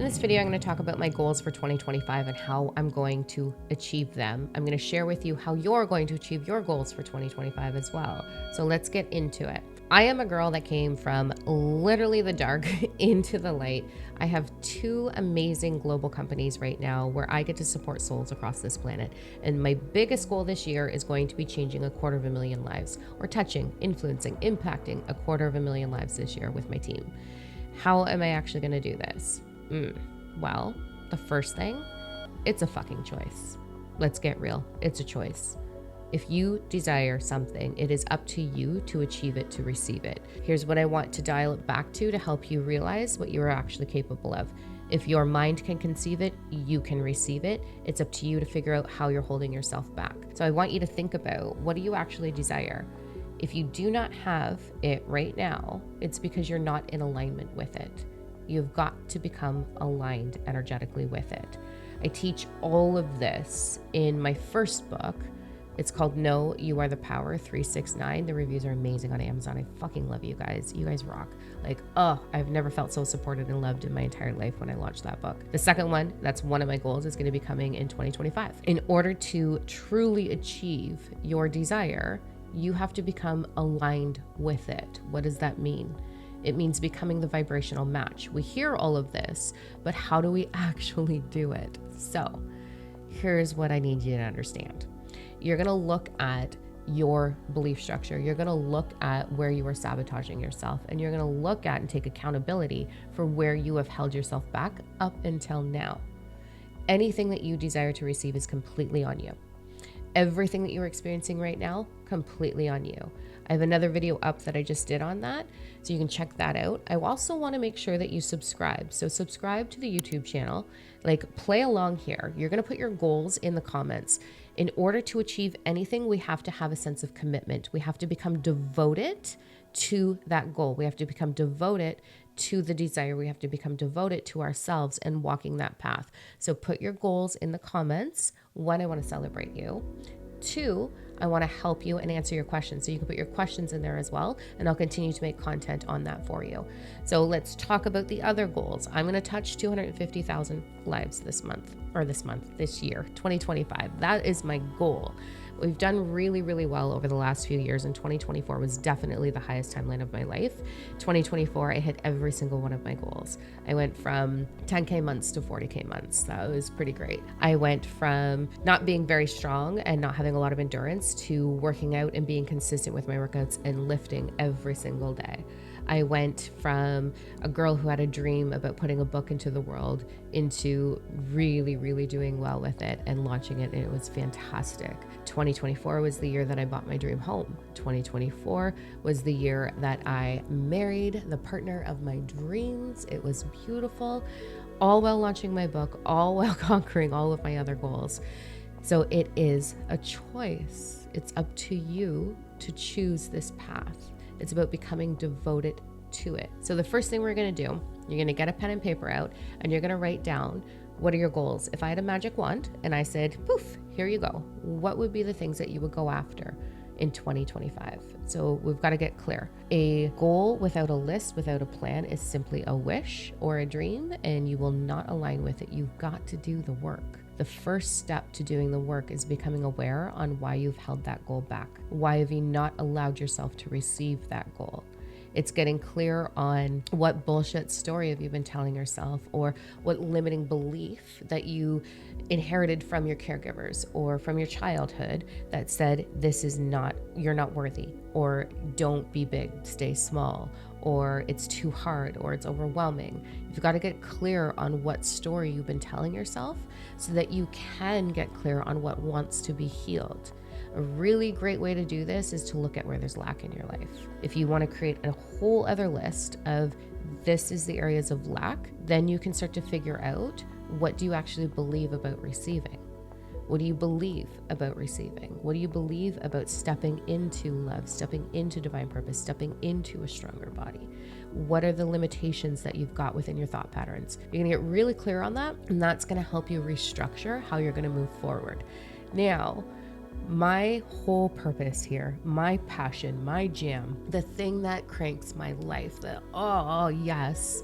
In this video, I'm going to talk about my goals for 2025 and how I'm going to achieve them. I'm going to share with you how you're going to achieve your goals for 2025 as well. So let's get into it. I am a girl that came from literally the dark into the light. I have two amazing global companies right now where I get to support souls across this planet. And my biggest goal this year is going to be changing 250,000 lives, or touching, influencing, impacting 250,000 lives this year with my team. How am I actually going to do this? Well, the first thing, it's a fucking choice. Let's get real. It's a choice. If you desire something, it is up to you to achieve it, to receive it. Here's what I want to dial it back to help you realize what you are actually capable of. If your mind can conceive it, you can receive it. It's up to you to figure out how you're holding yourself back. So I want you to think about, what do you actually desire? If you do not have it right now, it's because you're not in alignment with it. You've got to become aligned energetically with it. I teach all of this in my first book. It's called Know You Are the Power 369. The reviews are amazing on Amazon. I fucking love you guys. You guys rock. I've never felt so supported and loved in my entire life when I launched that book. The second one, that's one of my goals, is going to be coming in 2025. In order to truly achieve your desire, you have to become aligned with it. What does that mean? It means becoming the vibrational match. We hear all of this, but how do we actually do it? So here's what I need you to understand. You're going to look at your belief structure. You're going to look at where you are sabotaging yourself, and you're going to look at and take accountability for where you have held yourself back up until now. Anything that you desire to receive is completely on you. Everything that you're experiencing right now, completely on you. I have another video up that I just did on that, so you can check that out. I also want to make sure that you subscribe. So subscribe to the YouTube channel, play along here. You're going to put your goals in the comments. In order to achieve anything, we have to have a sense of commitment. We have to become devoted to that goal. We have to become devoted to the desire. We have to become devoted to ourselves and walking that path. So put your goals in the comments. One, I want to celebrate you. Two, I want to help you and answer your questions. So you can put your questions in there as well, and I'll continue to make content on that for you. So let's talk about the other goals. I'm going to touch 250,000 lives this year, 2025. That is my goal. We've done really, really well over the last few years, and 2024 was definitely the highest timeline of my life. 2024, I hit every single one of my goals. I went from 10K months to 40K months. That was pretty great. I went from not being very strong and not having a lot of endurance to working out and being consistent with my workouts and lifting every single day. I went from a girl who had a dream about putting a book into the world into really, really doing well with it and launching it, and it was fantastic. 2024 was the year that I bought my dream home. 2024 was the year that I married the partner of my dreams. It was beautiful, all while launching my book, all while conquering all of my other goals. So it is a choice. It's up to you to choose this path. It's about becoming devoted to it. So the first thing we're going to do, you're going to get a pen and paper out, and you're going to write down, what are your goals? If I had a magic wand and I said, poof, here you go, what would be the things that you would go after in 2025? So we've got to get clear. A goal without a list, without a plan, is simply a wish or a dream, and you will not align with it. You've got to do the work. The first step to doing the work is becoming aware on why you've held that goal back. Why have you not allowed yourself to receive that goal? It's getting clear on what bullshit story have you been telling yourself, or what limiting belief that you inherited from your caregivers or from your childhood that said, you're not worthy, or don't be big, stay small, or it's too hard, or it's overwhelming. You've got to get clear on what story you've been telling yourself so that you can get clear on what wants to be healed. A really great way to do this is to look at where there's lack in your life. If you want to create a whole other list of this is the areas of lack, then you can start to figure out, what do you actually believe about receiving? What do you believe about receiving? What do you believe about stepping into love, stepping into divine purpose, stepping into a stronger body? What are the limitations that you've got within your thought patterns? You're going to get really clear on that, and that's going to help you restructure how you're going to move forward. Now, my whole purpose here, my passion, my jam, the thing that cranks my life, oh yes,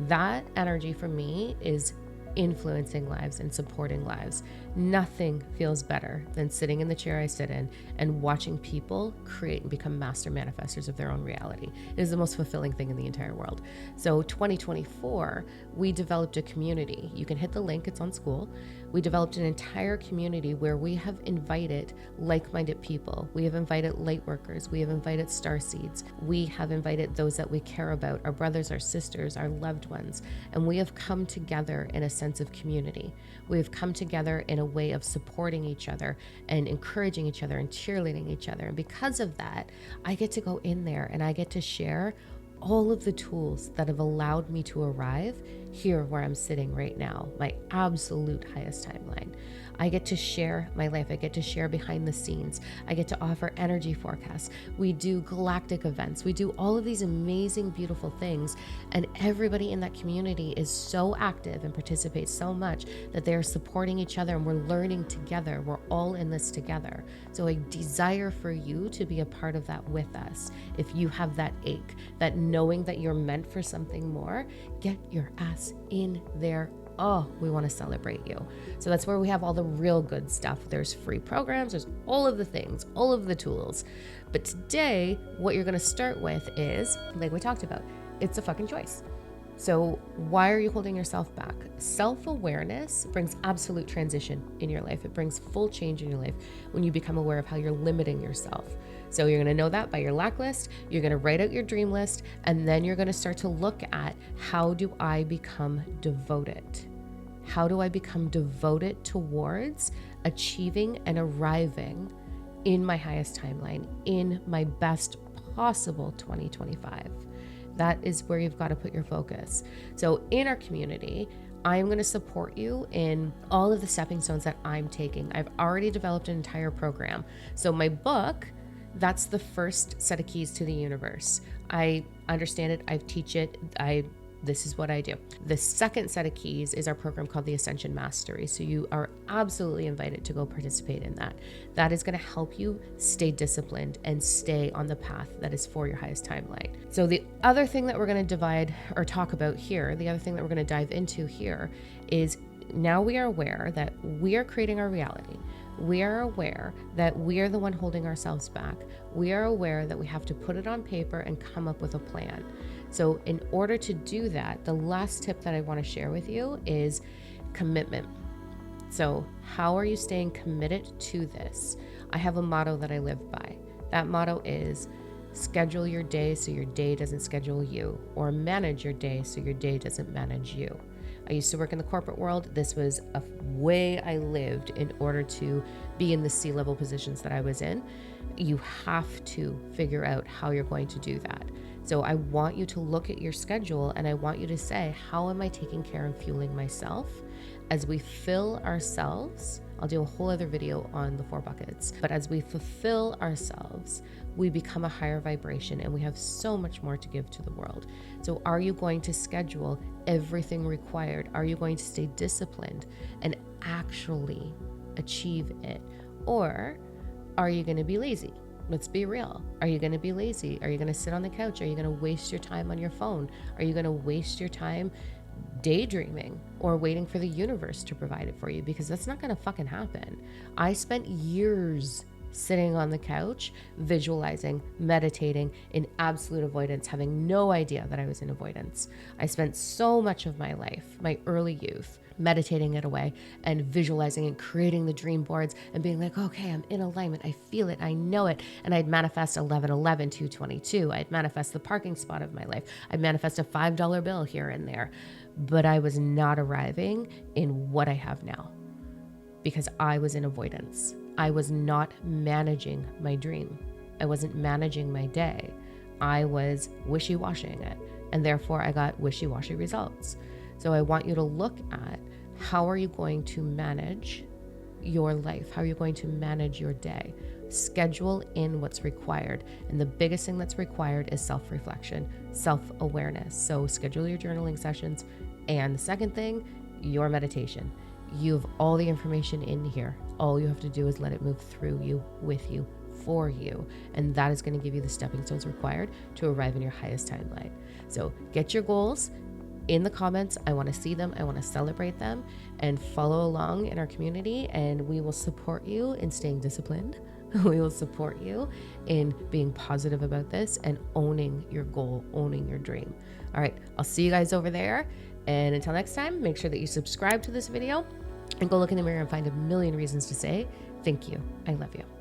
That energy for me is influencing lives and supporting lives. Nothing feels better than sitting in the chair I sit in and watching people create and become master manifestors of their own reality. It is the most fulfilling thing in the entire world. So 2024, we developed a community. You can hit the link, it's on School. We developed an entire community where we have invited like-minded people. We have invited light workers. We have invited starseeds. We have invited those that we care about, our brothers, our sisters, our loved ones. And we have come together in a sense of community. We have come together in a way of supporting each other and encouraging each other and cheerleading each other. And because of that, I get to go in there and I get to share all of the tools that have allowed me to arrive here where I'm sitting right now, my absolute highest timeline. I get to share my life. I get to share behind the scenes. I get to offer energy forecasts. We do galactic events. We do all of these amazing, beautiful things. And everybody in that community is so active and participates so much that they are supporting each other and we're learning together. We're all in this together. So I desire for you to be a part of that with us. If you have that ache, that knowing that you're meant for something more, get your ass in there. Oh, we want to celebrate you. So that's where we have all the real good stuff. There's free programs, there's all of the things, all of the tools. But today, what you're going to start with is, like we talked about, it's a fucking choice. So why are you holding yourself back? Self-awareness brings absolute transition in your life. It brings full change in your life when you become aware of how you're limiting yourself. So you're going to know that by your lack list, you're going to write out your dream list, and then you're going to start to look at, how do I become devoted? How do I become devoted towards achieving and arriving in my highest timeline, in my best possible 2025? That is where you've got to put your focus. So in our community, I'm going to support you in all of the stepping stones that I'm taking. I've already developed an entire program. So my book, that's the first set of keys to the universe. I understand it. I teach it. This is what I do. The second set of keys is our program called the Ascension Mastery. So you are absolutely invited to go participate in that. That is going to help you stay disciplined and stay on the path that is for your highest timeline. So the other thing that we're going to divide or talk about here, the other thing that we're going to dive into here is, now we are aware that we are creating our reality. We are aware that we are the one holding ourselves back. We are aware that we have to put it on paper and come up with a plan. So in order to do that, the last tip that I want to share with you is commitment. So how are you staying committed to this? I have a motto that I live by. That motto is, schedule your day so your day doesn't schedule you, or manage your day so your day doesn't manage you. I used to work in the corporate world. This was a way I lived in order to be in the C-level positions that I was in. You have to figure out how you're going to do that. So I want you to look at your schedule and I want you to say, how am I taking care and fueling myself as we fill ourselves? I'll do a whole other video on the 4 buckets, but as we fulfill ourselves, we become a higher vibration and we have so much more to give to the world. So are you going to schedule everything required? Are you going to stay disciplined and actually achieve it? Or are you going to be lazy? Let's be real. Are you going to be lazy? Are you going to sit on the couch? Are you going to waste your time on your phone? Are you going to waste your time daydreaming or waiting for the universe to provide it for you? Because that's not going to fucking happen. I spent years sitting on the couch, visualizing, meditating in absolute avoidance, having no idea that I was in avoidance. I spent so much of my life, my early youth, meditating it away and visualizing and creating the dream boards and being like, okay, I'm in alignment. I feel it. I know it. And I'd manifest 1111 222. I'd manifest the parking spot of my life. I'd manifest a $5 bill here and there. But I was not arriving in what I have now because I was in avoidance. I was not managing my dream. I wasn't managing my day. I was wishy-washying it. And therefore I got wishy-washy results. So I want you to look at, how are you going to manage your life? How are you going to manage your day? Schedule in what's required. And the biggest thing that's required is self-reflection, self-awareness. So schedule your journaling sessions. And the second thing, your meditation. You have all the information in here. All you have to do is let it move through you, with you, for you. And that is going to give you the stepping stones required to arrive in your highest timeline. So get your goals, in the comments. I want to see them. I want to celebrate them, and follow along in our community, and we will support you in staying disciplined. We will support you in being positive about this and owning your goal, owning your dream. All right, I'll see you guys over there. And until next time, make sure that you subscribe to this video and go look in the mirror and find a million reasons to say thank you. I love you.